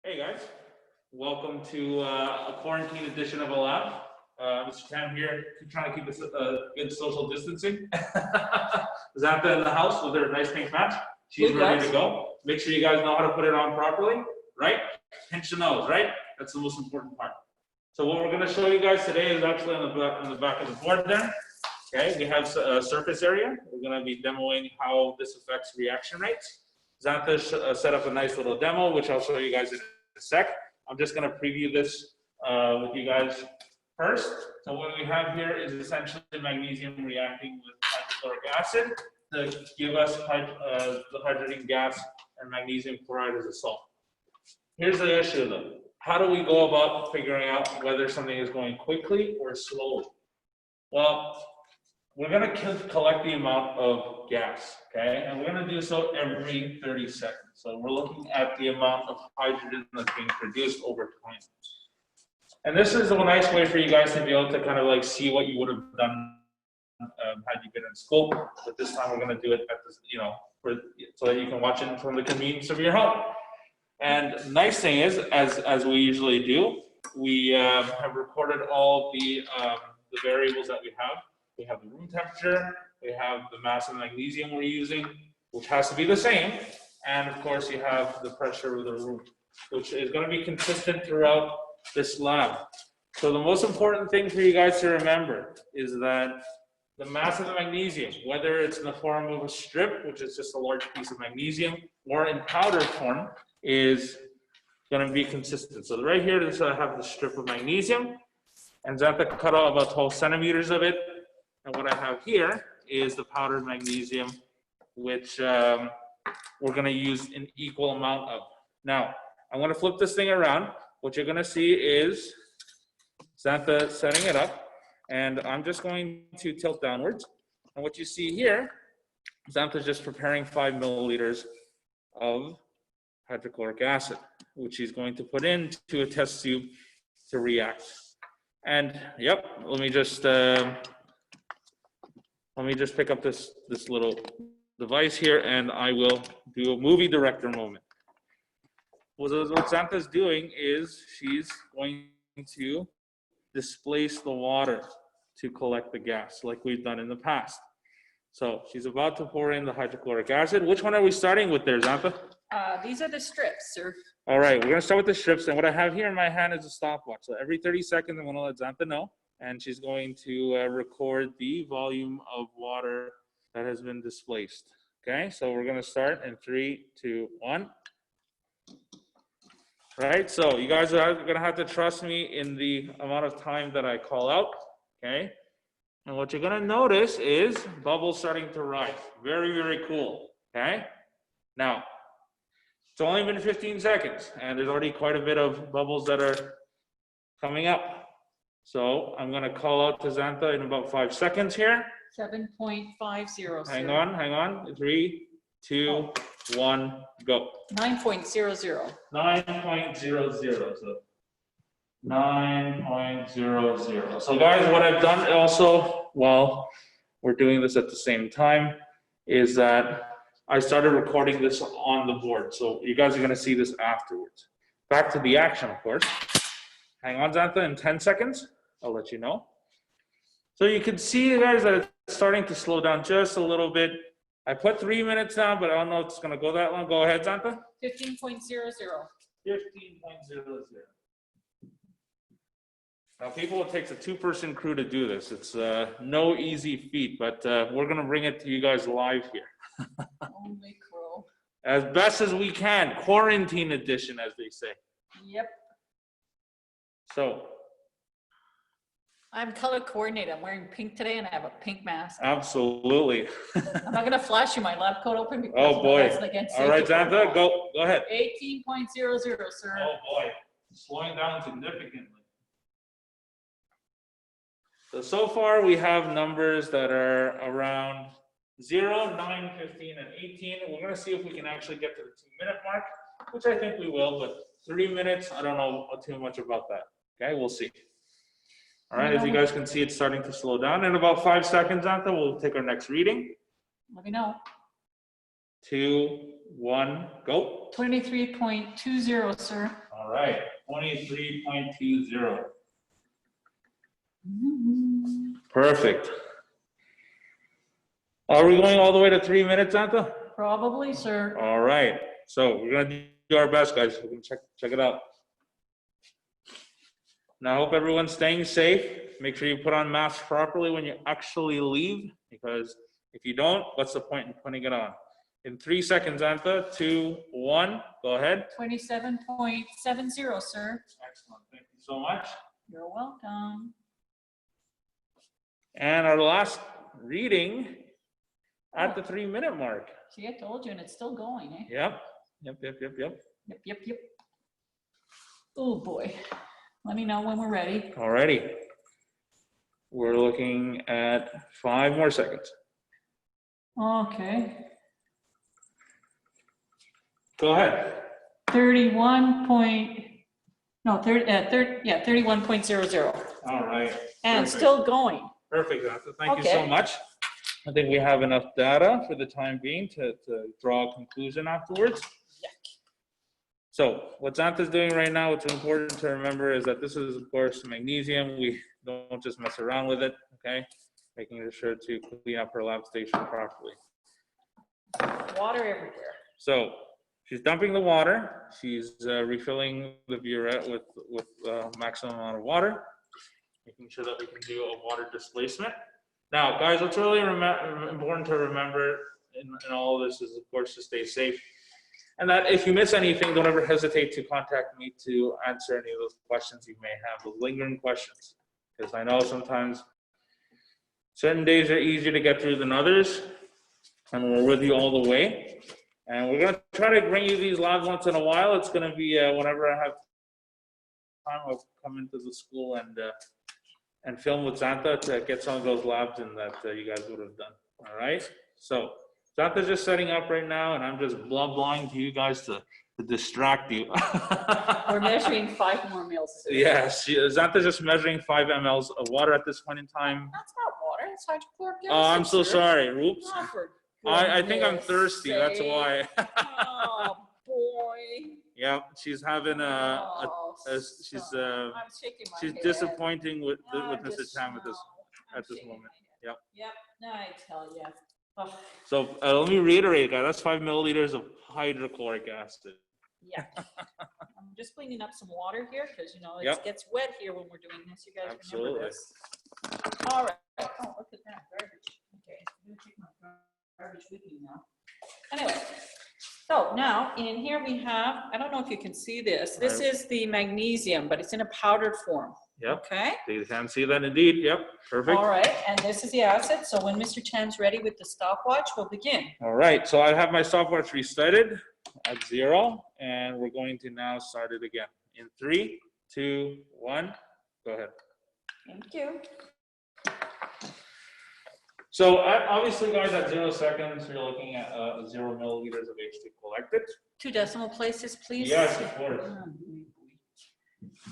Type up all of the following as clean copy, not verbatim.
Hey guys, welcome to a quarantine edition of a lab. Mr. Tam here, trying to keep a good social distancing. Xanthe in the house with her nice pink match. She's ready to go. Make sure you guys know how to put it on properly, right? Pinch the nose, right? That's the most important part. So what we're going to show you guys today is actually on the back of the board there. Okay, we have a surface area. We're going to be demoing how this affects reaction rates. Xanthe set up a nice little demo, which I'll show you guys in a sec. I'm just going to preview this with you guys first. So what we have here is essentially magnesium reacting with hydrochloric acid to give us the hydrogen gas and magnesium chloride as a salt. Here's the issue though. How do we go about figuring out whether something is going quickly or slowly? Well, we're going to collect the amount of gas, okay? And we're going to do so every 30 seconds. So we're looking at the amount of hydrogen that's being produced over time. And this is a nice way for you guys to be able to kind of like see what you would have done had you been in school. But this time we're going to do it at this, so that you can watch it from the convenience of your home. And the nice thing is, as we usually do, we have recorded all the variables that we have. We have the room temperature, we have the mass of magnesium we're using, which has to be the same, and of course you have the pressure of the room, which is going to be consistent throughout this lab. So the most important thing for you guys to remember is that the mass of the magnesium, whether it's in the form of a strip, which is just a large piece of magnesium, or in powder form, is going to be consistent. So right here, I have the strip of magnesium, and Xanthe cut out about 12 centimeters of it. And what I have here is the powdered magnesium, which we're going to use an equal amount of. Now, I'm going to flip this thing around. What you're going to see is Xanthe setting it up, and I'm just going to tilt downwards. And what you see here, Xanthe is just preparing 5 milliliters of hydrochloric acid, which he's going to put into a test tube to react. And yep, let me just pick up this little device here, and I will do a movie director moment. What Xanthe's doing is she's going to displace the water to collect the gas like we've done in the past. So she's about to pour in the hydrochloric acid. Which one are we starting with there, Xanthe? These are the strips, sir. All right, we're going to start with the strips. And what I have here in my hand is a stopwatch. So every 30 seconds, I'm going to let Xanthe know. And she's going to record the volume of water that has been displaced. Okay, so we're going to start in 3, 2, 1. Right, so you guys are going to have to trust me in the amount of time that I call out. Okay, and what you're going to notice is bubbles starting to rise. Very, very cool. Okay, now it's only been 15 seconds, and there's already quite a bit of bubbles that are coming up. So I'm going to call out to Xanthe in about 5 seconds here. 7.50. Hang on. 3, 2, 1, go. 9.00. 9.00. So 9.00. So guys, what I've done also while we're doing this at the same time is that I started recording this on the board. So you guys are going to see this afterwards. Back to the action, of course. Hang on, Xanthe, in 10 seconds, I'll let you know. So you can see, guys, that it's starting to slow down just a little bit. I put 3 minutes down, but I don't know if it's going to go that long. Go ahead, Xanthe. 15.00. 15.00. Now, people, it takes a 2-person crew to do this. It's no easy feat, but we're going to bring it to you guys live here. Only crew. As best as we can. Quarantine edition, as they say. Yep. So I'm color coordinated. I'm wearing pink today, and I have a pink mask. absolutely. I'm not going to flash you my lab coat open because Oh boy. that's against All right, safety Xanthe, protocol. go ahead. 18.00, sir. Oh boy, slowing down significantly. So far we have numbers that are around 0, 9, 15, and 18. We're going to see if we can actually get to the 2-minute mark, which I think we will, but 3 minutes, I don't know too much about that. Okay, we'll see. All right, as you guys can see, it's starting to slow down. In about 5 seconds, Xanthe, we'll take our next reading. Let me know. 2, 1, go. 23.20, sir. right, 23.20. Perfect. Are we going all the way to 3 minutes, Xanthe? Probably, sir. All right, so we're gonna do our best, guys. We're gonna check it out. Now, I hope everyone's staying safe. Make sure you put on masks properly when you actually leave, because if you don't, what's the point in putting it on? In 3 seconds, Xanthe, 2, 1, go ahead. 27.70, sir. Excellent, thank you so much. You're welcome. And our last reading at the 3 minute mark. See, I told you, and it's still going, eh? Yep. Yep. Oh, boy. Let me know when we're ready. Alrighty. We're looking at 5 more seconds. Okay. Go ahead. 31.00. All right. And Perfect. still going. Perfect, Xanthe. Thank you so much. I think we have enough data for the time being to draw a conclusion afterwards. So what Xanthe's doing right now, what's important to remember is that this is, of course, magnesium. We don't just mess around with it, okay? Making sure to clean up her lab station properly. Water everywhere. So she's dumping the water. She's refilling the burette with maximum amount of water, making sure that we can do a water displacement. Now, guys, what's really important to remember in all of this is, of course, to stay safe. And that if you miss anything, don't ever hesitate to contact me to answer any of those questions you may have, those lingering questions. Because I know sometimes certain days are easier to get through than others, and we're with you all the way. And we're going to try to bring you these labs once in a while. It's going to be whenever I have time, I'll come into the school and film with Xanthe to get some of those labs in that you guys would have done. All right? So Xanthe's just setting up right now, and I'm just blowing to you guys to distract you. We're measuring 5 more mils. Yes, Xanthe's just measuring 5 mLs of water at this point in time. That's not water, it's hydrochloric acid. Oh, I'm so sorry. Oops. Oh, for I think I'm goodness thirsty. That's sake. why. Oh, boy. Yeah, she's having Oh, she's I'm shaking my she's head. disappointing with I Mr. just Tam know. at this I'm moment. shaking my head. Yep, I tell you. Oh, So let me reiterate, guys. That's 5 milliliters of hydrochloric acid. yeah. I'm just cleaning up some water here because, you know, it Yep. gets wet here when we're doing this. You guys Absolutely. remember this? All right. Oh, look at that garbage. Okay, I'm going to take my garbage with me now. Anyway, so now in here we have, I don't know if you can see this. This is the magnesium, but it's in a powdered form. Yep. Okay. You can see that indeed. Yep. Perfect. All right, and this is the acid. So when Mr. Chan's ready with the stopwatch, we'll begin. All right. So I have my stopwatch restarted at 0, and we're going to now start it again. In 3, 2, 1. Go ahead. Thank you. So obviously, guys, at 0 seconds, you're looking at 0 milliliters of H2 collected. 2 decimal places, please. Yes, of course.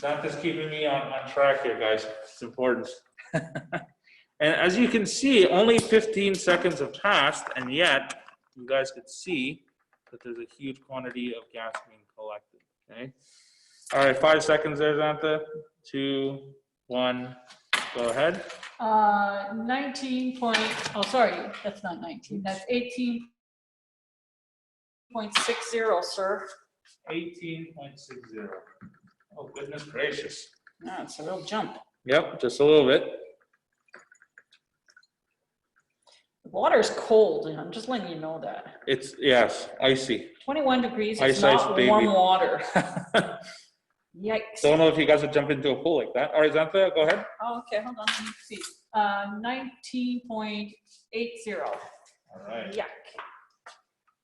That is keeping me on track here, guys. It's important. And as you can see, only 15 seconds have passed, and yet you guys could see that there's a huge quantity of gas being collected. Okay. All right, 5 seconds there, Xanthe. 2, 1. Go ahead. 19 point, oh, sorry, that's not 19. That's 18.60, sir. 18.60. Oh, goodness gracious. Ah, it's a real jump. Yep, just a little bit. The water's cold, and I'm just letting you know that. It's, yes, icy. 21 degrees, Ice, it's not ice, baby. warm water. Yikes. Don't know if you guys would jump into a pool like that. All right, Xanthe, go ahead. Oh, okay, hold on, let me see. 19.80. All right. Yuck.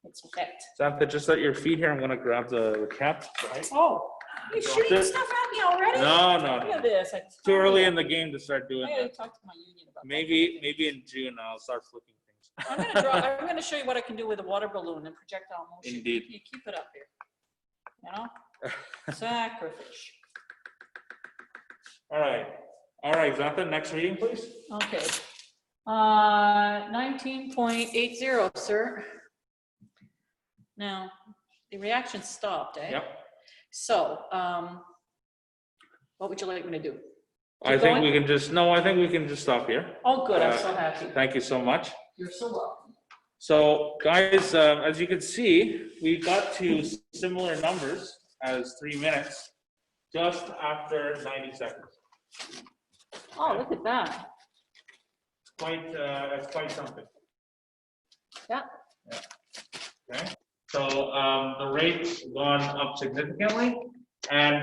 It's wet. Xanthe, just at your feet here, I'm gonna grab the cap. Right? Oh, you're shooting stuff at me already? No, Look at this. Too early in the game to start doing I gotta that. talk to my union about that. Maybe in June I'll start flipping things. I'm gonna show you what I can do with a water balloon and projectile motion. Indeed. You keep it up here. You know? Sacrifice. All right, Xanthe, next reading, please. Okay. 19.80, sir. Now, the reaction stopped, eh? Yep. So, what would you like me to do? I Keep think going? we can just, no, I think we can just stop here. Oh, good, I'm Uh, so happy. Thank you so much. You're so welcome. So guys, as you can see, we got to similar numbers as 3 minutes just after 90 seconds. Oh, look at that. That's quite something. Yeah. Okay. So the rate's gone up significantly. And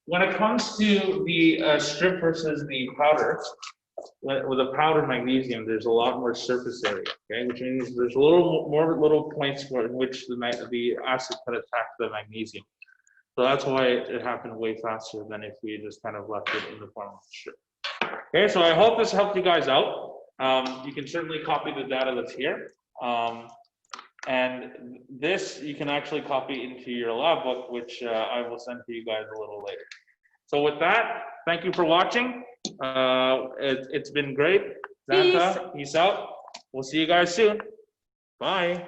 when it comes to the strip versus the powder, with a powder magnesium, there's a lot more surface area, okay, which means there's a little more little points in which the acid could attack the magnesium. So that's why it happened way faster than if we just kind of left it in the form of a strip. Okay, so I hope this helped you guys out. You can certainly copy the data that's here. And this you can actually copy into your lab book, which I will send to you guys a little later. So with that, thank you for watching. It's been great. Xanthe, peace out. We'll see you guys soon. Bye.